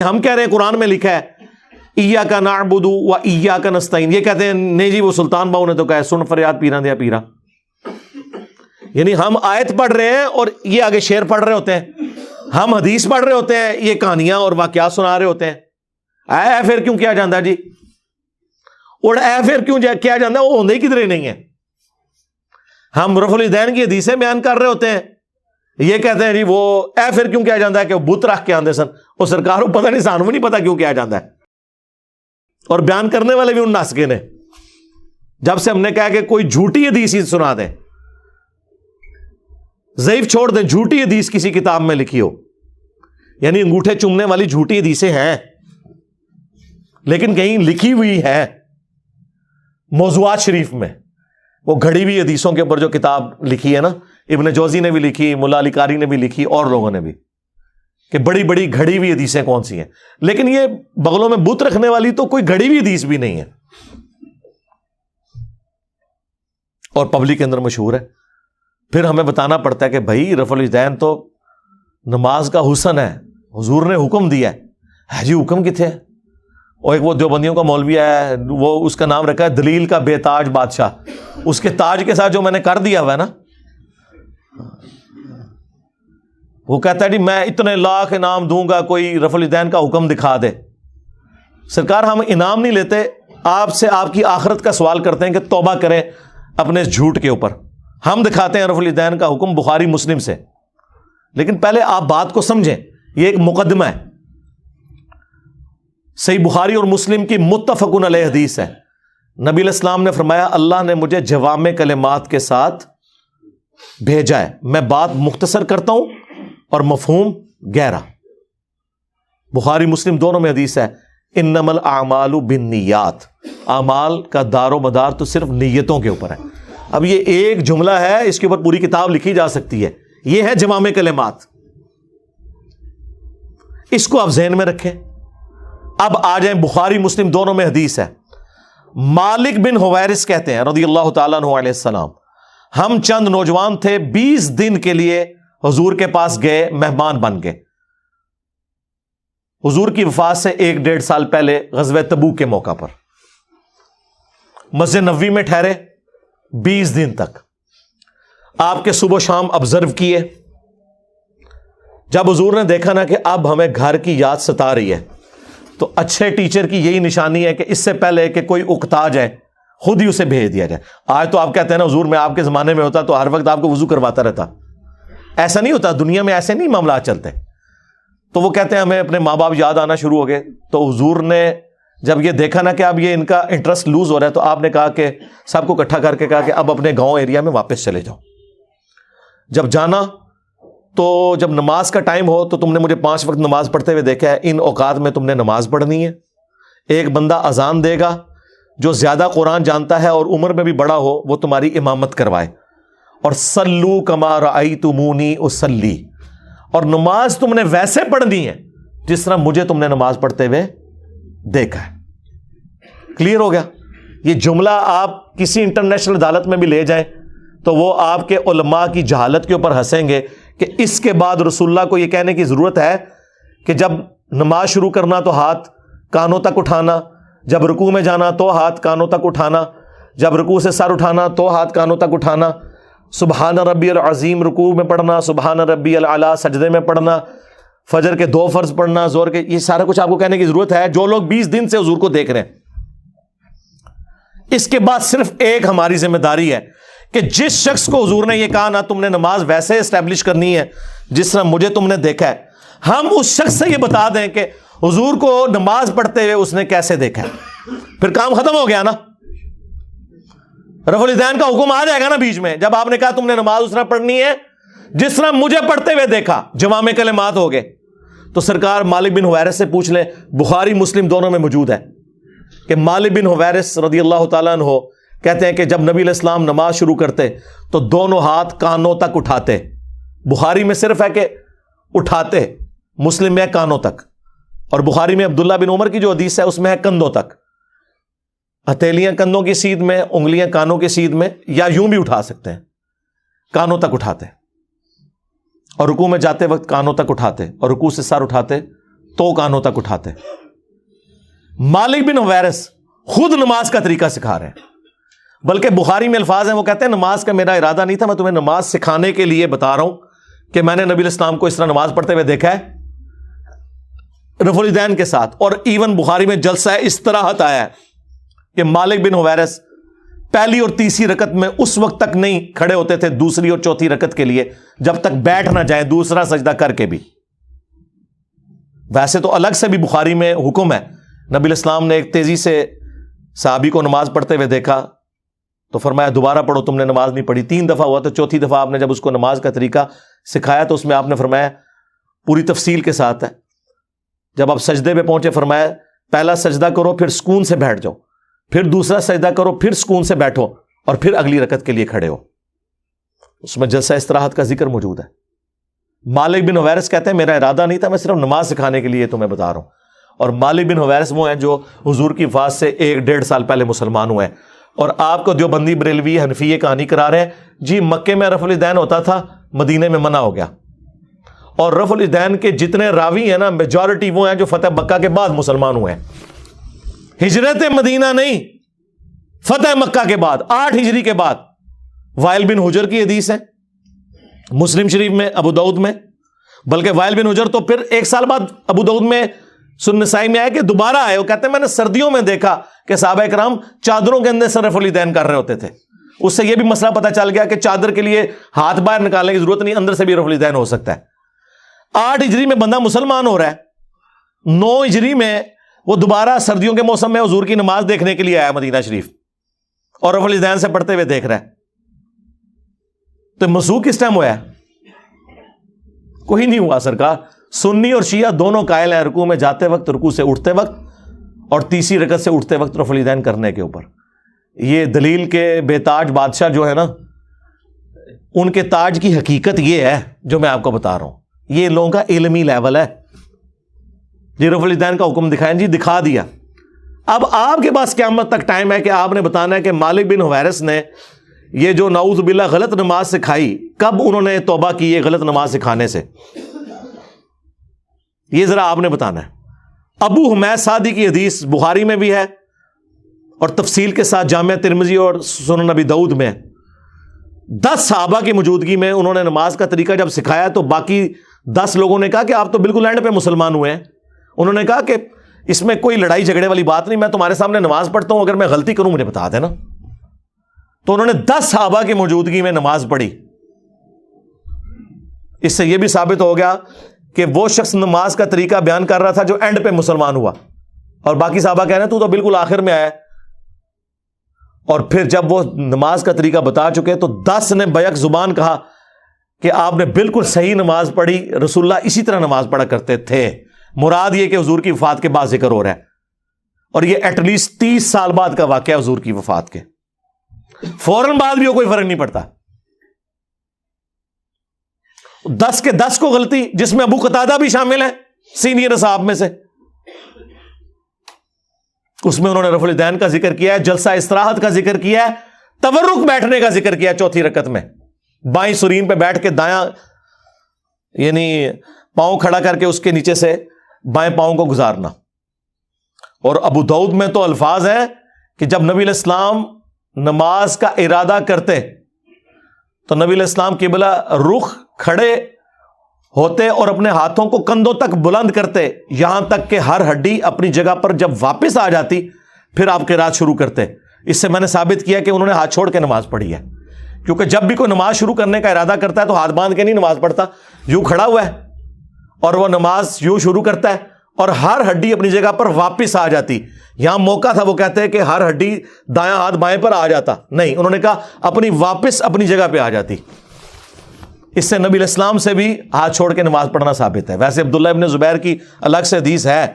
ہم کہہ رہے ہیں قرآن میں لکھا ہے ایاک نعبد و ایاک نستعین، یہ کہتے ہیں نہیں جی وہ سلطان باؤ نے تو کہا ہے سن فریاد پیرا دیا پیرا. یعنی ہم آیت پڑھ رہے ہیں اور یہ آگے شعر پڑھ رہے ہوتے ہیں، ہم حدیث پڑھ رہے ہوتے ہیں، یہ کہانیاں اور واقعات سنا رہے ہوتے ہیں. اے پھر کیوں کیا جاندہ جی، اور اے پھر کیوں کیا جاندہ، وہ ہوندے ہی کدھر ہی نہیں ہے. ہم رفع الیدین کی حدیثیں بیان کر رہے ہوتے ہیں، یہ کہتے ہیں جی وہ اے پھر کیوں کیا جاندہ ہے کہ وہ بت رکھ کے آندے سن، وہ سرکار کو پتہ نہیں، سانوں نہیں پتہ کیوں کیا جاندہ ہے. اور بیان کرنے والے بھی ان ناسکے نے. جب سے ہم نے کہا کہ کوئی جھوٹی حدیث ہی سنا دیں، ضعیف چھوڑ دیں، جھوٹی حدیث کسی کتاب میں لکھی ہو، یعنی انگوٹھے چومنے والی جھوٹی حدیثیں ہیں لیکن کہیں لکھی ہوئی ہے موضوعات شریف میں. وہ گھڑی ہوئی حدیثوں کے اوپر جو کتاب لکھی ہے نا، ابن جوزی نے بھی لکھی، ملا علی قاری نے بھی لکھی، اور لوگوں نے بھی، کہ بڑی بڑی گھڑی ہوئی حدیثیں کون سی ہیں. لیکن یہ بغلوں میں بت رکھنے والی تو کوئی گھڑی ہوئی حدیث بھی نہیں ہے، اور پبلک کے اندر مشہور ہے. پھر ہمیں بتانا پڑتا ہے کہ بھائی رفع الیدین تو نماز کا حسن ہے، حضور نے حکم دیا ہے جی حکم کتنے ہے. اور ایک وہ دیوبندیوں کا مولوی ہے، وہ اس کا نام رکھا ہے دلیل کا بے تاج بادشاہ. اس کے تاج کے ساتھ جو میں نے کر دیا ہوا ہے نا، وہ کہتا ہے جی میں اتنے لاکھ انعام دوں گا کوئی رفع الیدین کا حکم دکھا دے. سرکار ہم انعام نہیں لیتے، آپ سے آپ کی آخرت کا سوال کرتے ہیں کہ توبہ کریں اپنے اس جھوٹ کے اوپر. ہم دکھاتے ہیں رفع الیدین کا حکم بخاری مسلم سے، لیکن پہلے آپ بات کو سمجھیں، یہ ایک مقدمہ ہے. صحیح بخاری اور مسلم کی متفقن علیہ حدیث ہے. نبی علیہ السلام نے فرمایا اللہ نے مجھے جوامع کلمات کے ساتھ بھیجا ہے، میں بات مختصر کرتا ہوں اور مفہوم گہرا. بخاری مسلم دونوں میں حدیث ہے انما الاعمال بالنیات، اعمال کا دار و مدار تو صرف نیتوں کے اوپر ہے. اب یہ ایک جملہ ہے، اس کے اوپر پوری کتاب لکھی جا سکتی ہے. یہ ہے جوامع کلمات، اس کو آپ ذہن میں رکھیں. اب آ جائیں بخاری مسلم دونوں میں حدیث ہے. مالک بن حویرث کہتے ہیں رضی اللہ تعالیٰ عنہ علیہ السلام، ہم چند نوجوان تھے، 20 دن کے لیے حضور کے پاس گئے، مہمان بن گئے. حضور کی وفات سے 1-1.5 سال پہلے غزوہ تبوک کے موقع پر مسجد نبوی میں ٹھہرے 20 دن تک. آپ کے صبح و شام آبزرو کیے. جب حضور نے دیکھا نا کہ اب ہمیں گھر کی یاد ستا رہی ہے، تو اچھے ٹیچر کی یہی نشانی ہے کہ اس سے پہلے کہ کوئی اکتا جائے خود ہی اسے بھیج دیا جائے. آج تو آپ کہتے ہیں نا حضور میں آپ کے زمانے میں ہوتا تو ہر وقت آپ کو وضو کرواتا رہتا. ایسا نہیں ہوتا، دنیا میں ایسے نہیں معاملات چلتے. تو وہ کہتے ہیں ہمیں اپنے ماں باپ یاد آنا شروع ہو گئے. تو حضور نے جب یہ دیکھا نا کہ اب یہ ان کا انٹرسٹ لوز ہو رہا ہے، تو آپ نے کہا کہ سب کو اکٹھا کر کے کہا کہ اب اپنے گاؤں ایریا میں واپس چلے جاؤ. جب جانا تو جب نماز کا ٹائم ہو تو تم نے مجھے 5 وقت نماز پڑھتے ہوئے دیکھا ہے، ان اوقات میں تم نے نماز پڑھنی ہے. ایک بندہ اذان دے گا جو زیادہ قرآن جانتا ہے اور عمر میں بھی بڑا ہو، وہ تمہاری امامت کروائے. اور صلو کما رأیتمونی اصلی، اور نماز تم نے ویسے پڑھنی ہے جس طرح مجھے تم نے نماز پڑھتے ہوئے دیکھا ہے. کلیئر ہو گیا؟ یہ جملہ آپ کسی انٹرنیشنل عدالت میں بھی لے جائیں تو وہ آپ کے علماء کی جہالت کے اوپر ہنسیں گے کہ اس کے بعد رسول اللہ کو یہ کہنے کی ضرورت ہے کہ جب نماز شروع کرنا تو ہاتھ کانوں تک اٹھانا، جب رکوع میں جانا تو ہاتھ کانوں تک اٹھانا، جب رکوع سے سر اٹھانا تو ہاتھ کانوں تک اٹھانا، سبحان ربی العظیم رکوع میں پڑھنا، سبحان ربی العلیٰ سجدے میں پڑھنا، فجر کے 2 فرض پڑھنا، زور کے، یہ سارا کچھ آپ کو کہنے کی ضرورت ہے جو لوگ 20 دن سے حضور کو دیکھ رہے ہیں. اس کے بعد صرف ایک ہماری ذمہ داری ہے کہ جس شخص کو حضور نے یہ کہا نا تم نے نماز ویسے اسٹیبلش کرنی ہے جس طرح مجھے تم نے دیکھا ہے، ہم اس شخص سے یہ بتا دیں کہ حضور کو نماز پڑھتے ہوئے اس نے کیسے دیکھا ہے. پھر کام ختم ہو گیا نا. رفع الیدین کا حکم آ جائے گا نا بیچ میں، جب آپ نے کہا تم نے نماز اس طرح پڑھنی ہے جس طرح مجھے پڑھتے ہوئے دیکھا، جوامع کلمات ہو گئے. تو سرکار مالک بن حویرث سے پوچھ لیں، بخاری مسلم دونوں میں موجود ہے کہ مالک بن حویرث رضی اللہ تعالیٰ عنہ کہتے ہیں کہ جب نبی علیہ السلام نماز شروع کرتے تو دونوں ہاتھ کانوں تک اٹھاتے. بخاری میں صرف ہے کہ اٹھاتے، مسلم میں ہے کانوں تک. اور بخاری میں عبداللہ بن عمر کی جو حدیث ہے اس میں ہے کندھوں تک. ہتھیلیاں کندھوں کی سیدھ میں، انگلیاں کانوں کی سیدھ میں، یا یوں بھی اٹھا سکتے ہیں، کانوں تک اٹھاتے. اور رکوع میں جاتے وقت کانوں تک اٹھاتے، اور رکوع سے سر اٹھاتے تو کانوں تک اٹھاتے. مالک بن حویرث خود نماز کا طریقہ سکھا رہے ہیں, بلکہ بخاری میں الفاظ ہیں, وہ کہتے ہیں نماز کا میرا ارادہ نہیں تھا, میں تمہیں نماز سکھانے کے لیے بتا رہا ہوں کہ میں نے نبی علیہ السلام کو اس طرح نماز پڑھتے ہوئے دیکھا ہے رفع الیدین کے ساتھ. اور ایون بخاری میں جلسہ استراحت آیا ہے کہ مالک بن حویرث پہلی اور تیسری رکعت میں اس وقت تک نہیں کھڑے ہوتے تھے دوسری اور چوتھی رکعت کے لیے جب تک بیٹھ نہ جائیں دوسرا سجدہ کر کے بھی. ویسے تو الگ سے بھی بخاری میں حکم ہے, نبی علیہ السلام نے ایک تیزی سے صحابی کو نماز پڑھتے ہوئے دیکھا تو فرمایا دوبارہ پڑھو, تم نے نماز نہیں پڑھی. 3 دفعہ ہوا تو چوتھی دفعہ آپ نے جب اس کو نماز کا طریقہ سکھایا تو اس میں آپ نے فرمایا پوری تفصیل کے ساتھ ہے, جب آپ سجدے پہ پہنچے فرمایا پہلا سجدہ کرو پھر سکون سے بیٹھ جاؤ, پھر دوسرا سجدہ کرو پھر سکون سے بیٹھو اور پھر اگلی رکعت کے لیے کھڑے ہو. اس میں جلسہ استراحت کا ذکر موجود ہے. مالک بن حویرث کہتے ہیں میرا ارادہ نہیں تھا, میں صرف نماز سکھانے کے لیے تمہیں بتا رہا ہوں. اور مالک بن حویرث وہ ہیں جو حضور کی وفات سے 1-1.5 سال پہلے مسلمان ہوئے ہیں, اور آپ کو دیوبندی بریلوی حنفی یہ کہانی کرا رہے ہیں جی مکے میں رفع الیدین ہوتا تھا, مدینے میں منع ہو گیا. اور رفع الیدین کے جتنے راوی ہیں نا میجورٹی وہ ہیں جو فتح مکہ کے بعد مسلمان ہوئے ہیں, ہجرت مدینہ نہیں, فتح مکہ کے بعد 8 ہجری کے بعد. وائل بن حجر کی حدیث ہے مسلم شریف میں, ابو داؤد میں, بلکہ وائل بن حجر تو پھر 1 سال بعد ابو داؤد میں سنن نسائی میں آئے کہ دوبارہ آئے, وہ کہتے ہیں میں نے سردیوں میں دیکھا کہ صحابہ کرام چادروں کے اندر سے رفع الیدین کر رہے ہوتے تھے. اس سے یہ بھی مسئلہ پتہ چل گیا کہ چادر کے لیے ہاتھ باہر نکالنے کی ضرورت نہیں, اندر سے بھی رفع الیدین ہو سکتا ہے. 8 ہجری میں بندہ مسلمان ہو رہا ہے, 9 ہجری میں وہ دوبارہ سردیوں کے موسم میں حضور کی نماز دیکھنے کے لیے آیا مدینہ شریف اور رفع الیدین سے پڑھتے ہوئے دیکھ رہا ہے. تو مسوخ کس ٹائم ہوا ہے؟ کوئی نہیں ہوا سرکار. سنی اور شیعہ دونوں قائل ہیں رکوع میں جاتے وقت, رکوع سے اٹھتے وقت اور تیسری رکعت سے اٹھتے وقت رفع الیدین کرنے کے اوپر. یہ دلیل کے بے تاج بادشاہ جو ہے نا, ان کے تاج کی حقیقت یہ ہے جو میں آپ کو بتا رہا ہوں. یہ لوگوں کا علمی لیول ہے. جی رفع الیدین کا حکم دکھائیں, جی دکھا دیا. اب آپ کے پاس قیامت تک ٹائم ہے کہ آپ نے بتانا ہے کہ مالک بن حویرث نے یہ جو نعوذ باللہ غلط نماز سکھائی, کب انہوں نے توبہ کی یہ غلط نماز سکھانے سے, یہ ذرا آپ نے بتانا ہے. ابو حمید سعدی کی حدیث بخاری میں بھی ہے اور تفصیل کے ساتھ جامعہ ترمذی اور سنن نبی داؤد میں. 10 صحابہ کی موجودگی میں انہوں نے نماز کا طریقہ جب سکھایا تو باقی 10 لوگوں نے کہا کہ آپ تو بالکل اینڈ پہ مسلمان ہوئے ہیں. انہوں نے کہا کہ اس میں کوئی لڑائی جھگڑے والی بات نہیں, میں تمہارے سامنے نماز پڑھتا ہوں, اگر میں غلطی کروں مجھے بتا دینا. تو انہوں نے 10 صحابہ کی موجودگی میں نماز پڑھی. اس سے یہ بھی ثابت ہو گیا کہ وہ شخص نماز کا طریقہ بیان کر رہا تھا جو اینڈ پہ مسلمان ہوا, اور باقی صحابہ کہہ رہے ہیں تو بالکل آخر میں آیا. اور پھر جب وہ نماز کا طریقہ بتا چکے تو 10 نے بیک زبان کہا کہ آپ نے بالکل صحیح نماز پڑھی, رسول اللہ اسی طرح نماز پڑھا کرتے تھے. مراد یہ کہ حضور کی وفات کے بعد ذکر ہو رہا ہے, اور یہ ایٹ لیسٹ 30 سال بعد کا واقعہ حضور کی وفات کے. فوراً بعد بھی کوئی فرق نہیں پڑتا. 10 کے 10 کو غلطی, جس میں ابو قتادہ بھی شامل ہے سینئر اصحاب میں سے. اس میں انہوں نے رفع الیدین کا ذکر کیا ہے, جلسہ استراحت کا ذکر کیا ہے, تورک بیٹھنے کا ذکر کیا ہے. چوتھی رکعت میں بائیں سرین پہ بیٹھ کے دایاں یعنی پاؤں کھڑا کر کے اس کے نیچے سے بائیں پاؤں کو گزارنا. اور ابو داؤد میں تو الفاظ ہیں کہ جب نبی علیہ السلام نماز کا ارادہ کرتے تو نبی علیہ السلام قبلہ رخ کھڑے ہوتے اور اپنے ہاتھوں کو کندھوں تک بلند کرتے, یہاں تک کہ ہر ہڈی اپنی جگہ پر جب واپس آ جاتی پھر آپ قرات شروع کرتے. اس سے میں نے ثابت کیا کہ انہوں نے ہاتھ چھوڑ کے نماز پڑھی ہے, کیونکہ جب بھی کوئی نماز شروع کرنے کا ارادہ کرتا ہے تو ہاتھ باندھ کے نہیں نماز پڑھتا, یوں کھڑا ہوا ہے اور وہ نماز یوں شروع کرتا ہے اور ہر ہڈی اپنی جگہ پر واپس آ جاتی. یہاں موقع تھا وہ کہتے ہیں کہ ہر ہڈی دایاں ہاتھ بائیں پر آ جاتا, نہیں, انہوں نے کہا اپنی واپس اپنی جگہ پہ آ جاتی. اس سے نبی علیہ السلام سے بھی ہاتھ چھوڑ کے نماز پڑھنا ثابت ہے. ویسے عبداللہ ابن زبیر کی الگ سے حدیث ہے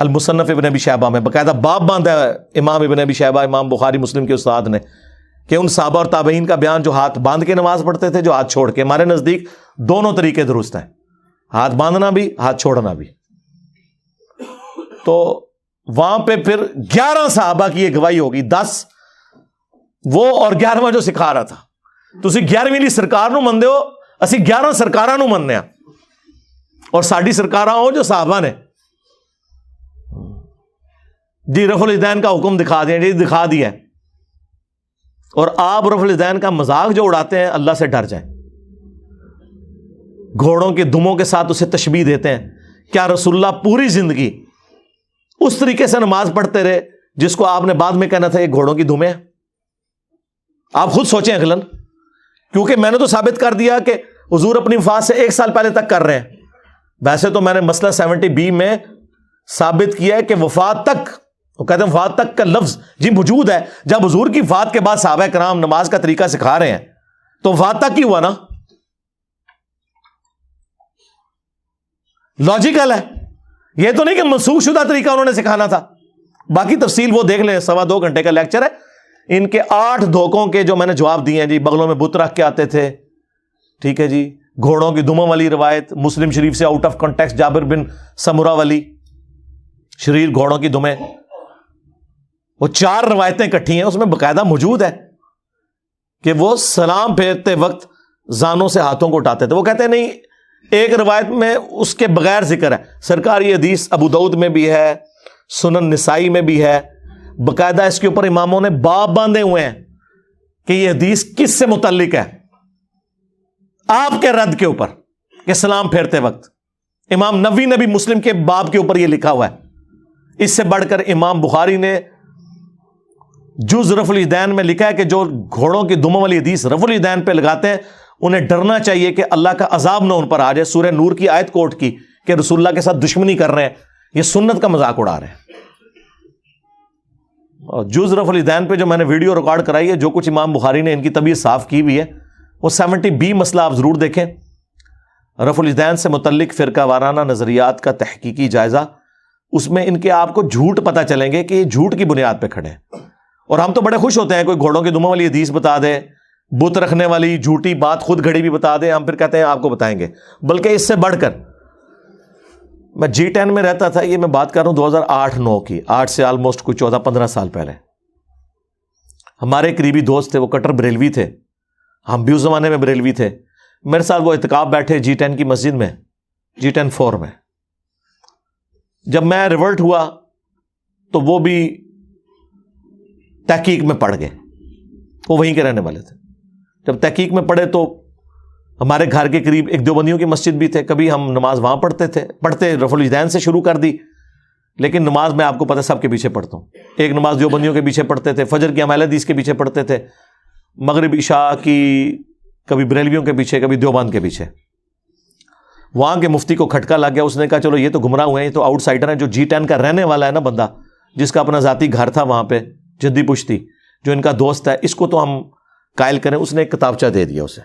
المصنف ابن ابی شیبہ میں, باقاعدہ باب باندھا ہے امام ابن ابی شیبہ, امام بخاری مسلم کے استاد نے, کہ ان صحابہ اور تابعین کا بیان جو ہاتھ باندھ کے نماز پڑھتے تھے, جو ہاتھ چھوڑ کے. ہمارے نزدیک دونوں طریقے درست ہیں, ہاتھ باندھنا بھی ہاتھ چھوڑنا بھی. تو وہاں پہ پھر 11 صحابہ کی یہ گواہی ہوگی, 10 وہ اور 11واں جو سکھا رہا تھا. تسی 11ویں لی سرکار نو مندے ہو, اسی 11 سرکاراں نو مننے ہیں, اور ساڈی سرکاراں ہو جو صحابہ نے. جی رفع الیدین کا حکم دکھا دیا، جی دکھا دیا ہے، اور آپ رفع الیدین کا مذاق جو اڑاتے ہیں، اللہ سے ڈر جائیں۔ گھوڑوں کے دموں کے ساتھ اسے تشبیہ دیتے ہیں۔ کیا رسول اللہ پوری زندگی اس طریقے سے نماز پڑھتے رہے جس کو آپ نے بعد میں کہنا تھا یہ گھوڑوں کی دمیں ہیں؟ آپ خود سوچیں عقلاً، کیونکہ میں نے تو ثابت کر دیا کہ حضور اپنی وفات سے 1 سال پہلے تک کر رہے ہیں۔ ویسے تو میں نے مسئلہ 70B میں ثابت کیا ہے کہ وفات تک، وہ کہتے ہیں وفات تک کا لفظ جی موجود ہے۔ جب حضور کی وفات کے بعد صحابہ کرام نماز کا طریقہ سکھا رہے ہیں تو وفات تک ہی ہوا نا، لاجیکل ہے۔ یہ تو نہیں کہ منسوخ شدہ طریقہ انہوں نے سکھانا تھا۔ باقی تفصیل وہ دیکھ لیں، 2.25 گھنٹے کا لیکچر ہے۔ ان کے 8 دھوکوں کے جو میں نے جواب دیے ہیں جی، بغلوں میں بت رکھ کے آتے تھے، ٹھیک ہے جی، گھوڑوں کی دموں والی روایت مسلم شریف سے آؤٹ آف کانٹیکسٹ، جابر بن سمرہ والی شریر گھوڑوں کی دمیں، وہ 4 روایتیں اکٹھی ہیں، اس میں باقاعدہ موجود ہے کہ وہ سلام پھیرتے وقت زانوں سے ہاتھوں کو اٹھاتے تھے۔ وہ کہتے ہیں نہیں، ایک روایت میں اس کے بغیر ذکر ہے۔ سرکار یہ حدیث ابو داؤد میں بھی ہے، سنن نسائی میں بھی ہے، باقاعدہ اس کے اوپر اماموں نے باب باندھے ہوئے ہیں کہ یہ حدیث کس سے متعلق ہے، آپ کے رد کے اوپر کہ سلام پھیرتے وقت۔ امام نووی نے بھی مسلم کے باب کے اوپر یہ لکھا ہوا ہے۔ اس سے بڑھ کر امام بخاری نے جز رفع الیدین میں لکھا ہے کہ جو گھوڑوں کی دموں والی حدیث رفع الیدین پہ لگاتے ہیں انہیں ڈرنا چاہیے کہ اللہ کا عذاب نہ ان پر آ جائے۔ سورہ نور کی آیت کوٹ کی کہ رسول اللہ کے ساتھ دشمنی کر رہے ہیں، یہ سنت کا مذاق اڑا رہے ہیں۔ اور جز رفع الیدین پہ جو میں نے ویڈیو ریکارڈ کرائی ہے، جو کچھ امام بخاری نے ان کی طبیعت صاف کی ہوئی ہے، وہ 70B مسئلہ آپ ضرور دیکھیں۔ رفع الیدین سے متعلق فرقہ وارانہ نظریات کا تحقیقی جائزہ، اس میں ان کے آپ کو جھوٹ پتہ چلیں گے کہ یہ جھوٹ کی بنیاد پہ کھڑے ہیں۔ اور ہم تو بڑے خوش ہوتے ہیں کوئی گھوڑوں کی دموں والی حدیث بتا دے، بت رکھنے والی جھوٹی بات خود گھڑی بھی بتا دے، ہم پھر کہتے ہیں آپ کو بتائیں گے۔ بلکہ اس سے بڑھ کر میں G10 میں رہتا تھا، یہ میں بات کر رہا ہوں 2008-9 کی، 8 سے آلموسٹ کوئی 14-15 سال پہلے۔ ہمارے قریبی دوست تھے، وہ کٹر بریلوی تھے، ہم بھی اس زمانے میں بریلوی تھے۔ میرے ساتھ وہ اعتکاف بیٹھے G10 کی مسجد میں، G10-4 میں۔ جب میں ریورٹ ہوا تو وہ بھی تحقیق میں پڑ گئے، وہ وہیں کے رہنے والے تھے۔ جب تحقیق میں پڑھے تو ہمارے گھر کے قریب ایک دیوبندیوں کی مسجد بھی تھے، کبھی ہم نماز وہاں پڑھتے رفع الیدین سے شروع کر دی۔ لیکن نماز میں آپ کو پتہ سب کے پیچھے پڑھتا ہوں، ایک نماز دیوبندیوں کے پیچھے پڑھتے تھے، فجر کی اہل حدیث کے پیچھے پڑھتے تھے، مغرب عشاء کی کبھی بریلویوں کے پیچھے، کبھی دیوبند کے پیچھے۔ وہاں کے مفتی کو کھٹکا لگ گیا، اس نے کہا چلو یہ تو گمراہ ہوئے ہیں، یہ تو آؤٹ سائڈر ہیں۔ جو G10 کا رہنے والا ہے نا بندہ، جس کا اپنا ذاتی گھر تھا وہاں پہ جدی پشتی، جو ان کا دوست ہے، اس کو تو ہم قائل کریں۔ اس نے ایک کتابچہ دے دیا اسے،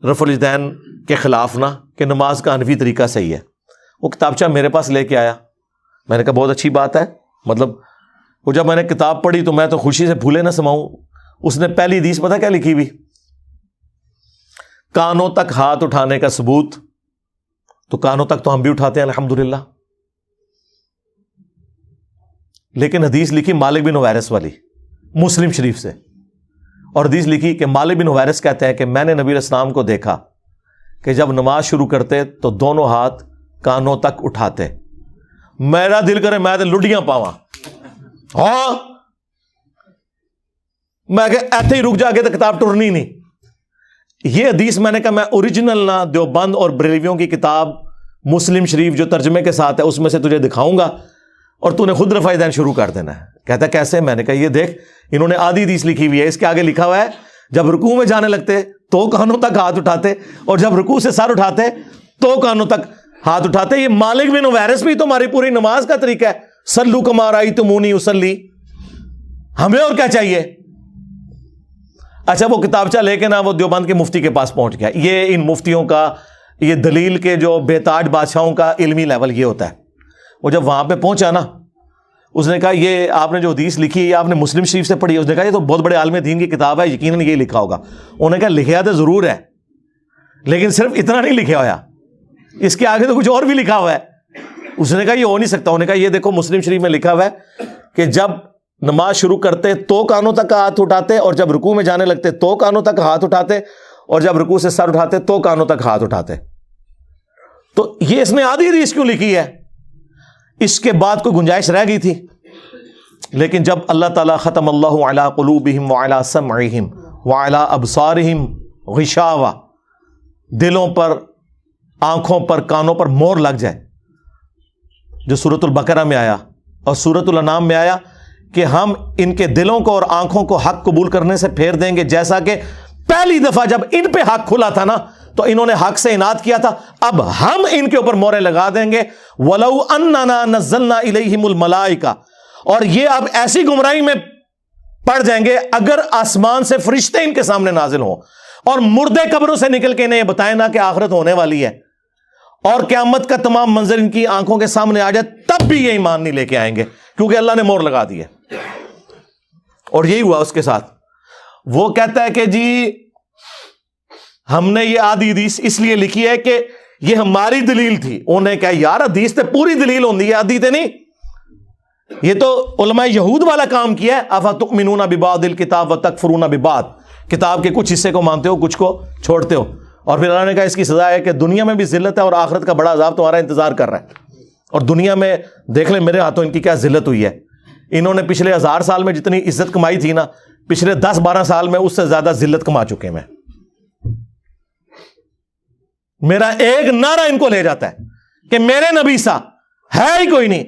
رفع الیدین کے خلاف نہ، کہ نماز کا حنفی طریقہ صحیح ہے۔ وہ کتابچہ میرے پاس لے کے آیا، میں نے کہا بہت اچھی بات ہے، مطلب وہ جب میں نے کتاب پڑھی تو میں تو خوشی سے پھولے نہ سماؤں۔ اس نے پہلی حدیث پتہ کیا لکھی ہوئی؟ کانوں تک ہاتھ اٹھانے کا ثبوت، تو کانوں تک تو ہم بھی اٹھاتے ہیں الحمدللہ، لیکن حدیث لکھی مالک بن حویرث والی مسلم شریف سے، اور حدیث لکھی کہ مالک بن حویرث کہتے ہیں کہ میں نے نبی علیہ السلام کو دیکھا کہ جب نماز شروع کرتے تو دونوں ہاتھ کانوں تک اٹھاتے۔ میرا دل کرے میں تو لڈیاں پاواں، ہاں میں کہ ایتھے ہی رک جا کے تو کتاب ٹرنی نہیں۔ یہ حدیث میں نے کہا میں اوریجنل نہ دیوبند اور بریلویوں کی کتاب مسلم شریف جو ترجمے کے ساتھ ہے اس میں سے تجھے دکھاؤں گا، اور تو نے خود رفع الیدین شروع کر دینا ہے۔ کہتا کیسے؟ میں نے کہا یہ دیکھ، انہوں نے آدھی حدیث لکھی ہوئی ہے، اس کے آگے لکھا ہوا ہے جب رکوع میں جانے لگتے تو کانوں تک ہاتھ اٹھاتے، اور جب رکوع سے سر اٹھاتے تو کانوں تک ہاتھ اٹھاتے۔ یہ مالک بن حویرث بھی تمہاری پوری نماز کا طریقہ ہے، صلو کما رأیتمونی اصلی، ہمیں اور کیا چاہیے؟ اچھا وہ کتابچہ لے کے نا وہ دیوبند کے مفتی کے پاس پہنچ گیا۔ یہ ان مفتیوں کا، یہ دلیل کے جو بے تاج بادشاہوں کا علمی لیول یہ ہوتا ہے۔ وہ جب وہاں پہ پہنچا نا، اس نے کہا یہ آپ نے جو حدیث لکھی ہے یہ آپ نے مسلم شریف سے پڑھی ہے؟ اس نے کہا یہ تو بہت بڑے عالم دین کی کتاب ہے، یقیناً یہ لکھا ہوگا۔ انہوں نے کہا لکھا تو ضرور ہے، لیکن صرف اتنا نہیں لکھا ہوا، اس کے آگے تو کچھ اور بھی لکھا ہوا ہے۔ اس نے کہا یہ ہو نہیں سکتا۔ انہوں نے کہا یہ دیکھو مسلم شریف میں لکھا ہوا ہے کہ جب نماز شروع کرتے تو کانوں تک ہاتھ اٹھاتے، اور جب رکوع میں جانے لگتے تو کانوں تک ہاتھ اٹھاتے، اور جب رکوع سے سر اٹھاتے تو کانوں تک ہاتھ اٹھاتے۔ تو یہ اس نے آدھی حدیث کیوں لکھی ہے؟ اس کے بعد کوئی گنجائش رہ گئی تھی؟ لیکن جب اللہ تعالیٰ ختم اللہ علی قلوبہم وعلی سمعہم وعلی ابصارہم غشاوہ، دلوں پر، آنکھوں پر، کانوں پر مور لگ جائے، جو سورۃ البقرہ میں آیا اور سورۃ الانعام میں آیا کہ ہم ان کے دلوں کو اور آنکھوں کو حق قبول کرنے سے پھیر دیں گے، جیسا کہ پہلی دفعہ جب ان پہ حق کھلا تھا نا تو انہوں نے حق سے اناد کیا تھا، اب ہم ان کے اوپر مورے لگا دیں گے۔ وَلَوْ أَنَّنَا نَزَّلْنَا إِلَيْهِمُ الْمَلَائِكَةَ، اور یہ اب ایسی گمراہی میں پڑ جائیں گے اگر آسمان سے فرشتے ان کے سامنے نازل ہوں اور مردے قبروں سے نکل کے انہیں یہ بتائیں نا کہ آخرت ہونے والی ہے اور قیامت کا تمام منظر ان کی آنکھوں کے سامنے آ جائے، تب بھی یہ ایمان نہیں لے کے آئیں گے، کیونکہ اللہ نے مور لگا دی ہے۔ اور یہی ہوا اس کے ساتھ۔ وہ کہتا ہے کہ جی ہم نے یہ آدھی حدیث اس لیے لکھی ہے کہ یہ ہماری دلیل تھی۔ انہوں نے کہا یار حدیث تے پوری دلیل ہوندی ہے، آدھی تے نہیں، یہ تو علماء یہود والا کام کیا ہے۔ افتؤمنون ببعض الکتاب وتکفرون ببعض، کتاب کے کچھ حصے کو مانتے ہو، کچھ کو چھوڑتے ہو، اور پھر اللہ نے کہا اس کی سزا ہے کہ دنیا میں بھی ذلت ہے اور آخرت کا بڑا عذاب تمہارا انتظار کر رہا ہے۔ اور دنیا میں دیکھ لیں میرے ہاتھوں ان کی کیا ذلت ہوئی ہے۔ انہوں نے پچھلے 1000 سال میں جتنی عزت کمائی تھی نا، پچھلے 10-12 سال میں اس سے زیادہ ذلت کما چکے میں۔ میرا ایک نعرہ ان کو لے جاتا ہے کہ میرے نبی سا ہے ہی کوئی نہیں،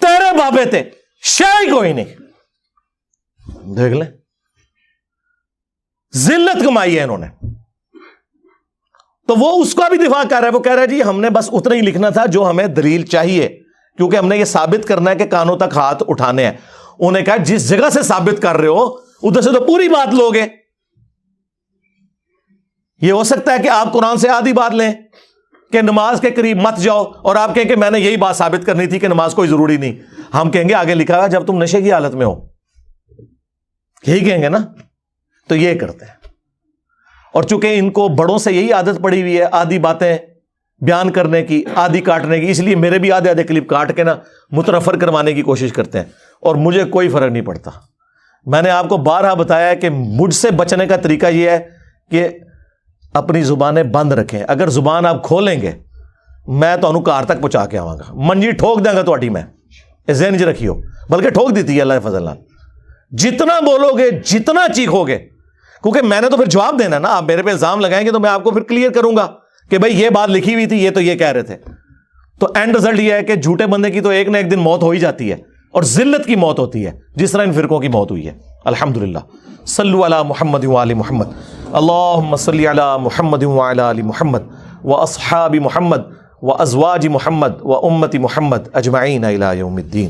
تیرے بابے تھے شے ہی کوئی نہیں۔ دیکھ لیں ذلت کمائی ہے انہوں نے۔ تو وہ اس کا بھی دفاع کر رہا ہے، وہ کہہ رہا ہے جی ہم نے بس اتنا ہی لکھنا تھا جو ہمیں دلیل چاہیے، کیونکہ ہم نے یہ ثابت کرنا ہے کہ کانوں تک ہاتھ اٹھانے ہیں۔ انہوں نے کہا جس جگہ سے ثابت کر رہے ہو ادھر سے تو پوری بات لوگے۔ یہ ہو سکتا ہے کہ آپ قرآن سے آدھی بات لیں کہ نماز کے قریب مت جاؤ، اور آپ کہیں کہ میں نے یہی بات ثابت کرنی تھی کہ نماز کوئی ضروری نہیں۔ ہم کہیں گے آگے لکھا ہے جب تم نشے کی حالت میں ہو، یہی کہیں گے نا۔ تو یہ کرتے ہیں، اور چونکہ ان کو بڑوں سے یہی عادت پڑی ہوئی ہے آدھی باتیں بیان کرنے کی، آدھی کاٹنے کی، اس لیے میرے بھی آدھے کلپ کاٹ کے نا متنفر کروانے کی کوشش کرتے ہیں، اور مجھے کوئی فرق نہیں پڑتا۔ میں نے آپ کو بارہا بتایا ہے کہ مجھ سے بچنے کا طریقہ یہ ہے کہ اپنی زبانیں بند رکھیں۔ اگر زبان آپ کھولیں گے میں تو کار تک پہنچا کے آواں گا، منجی ٹھوک دیں گا تہاڈی میں، ذہن چ رکھیو، بلکہ ٹھوک دیتی ہے اللہ کے فضل نال۔ جتنا بولو گے، جتنا چیخو گے، کیونکہ میں نے تو پھر جواب دینا نا، آپ میرے پہ الزام لگائیں گے تو میں آپ کو پھر کلیئر کروں گا کہ بھائی یہ بات لکھی ہوئی تھی، یہ تو یہ کہہ رہے تھے۔ تو اینڈ رزلٹ یہ ہے کہ جھوٹے بندے کی تو ایک نہ ایک دن موت ہو ہی جاتی ہے، اور ذلت کی موت ہوتی ہے، جس طرح ان فرقوں کی موت ہوئی ہے۔ الحمدللہ۔ صلو علی محمد وآل محمد، اللہم صلی علی محمد وعلی آل محمد واصحاب محمد وازواج محمد وامت محمد اجمعین الی یوم الدین۔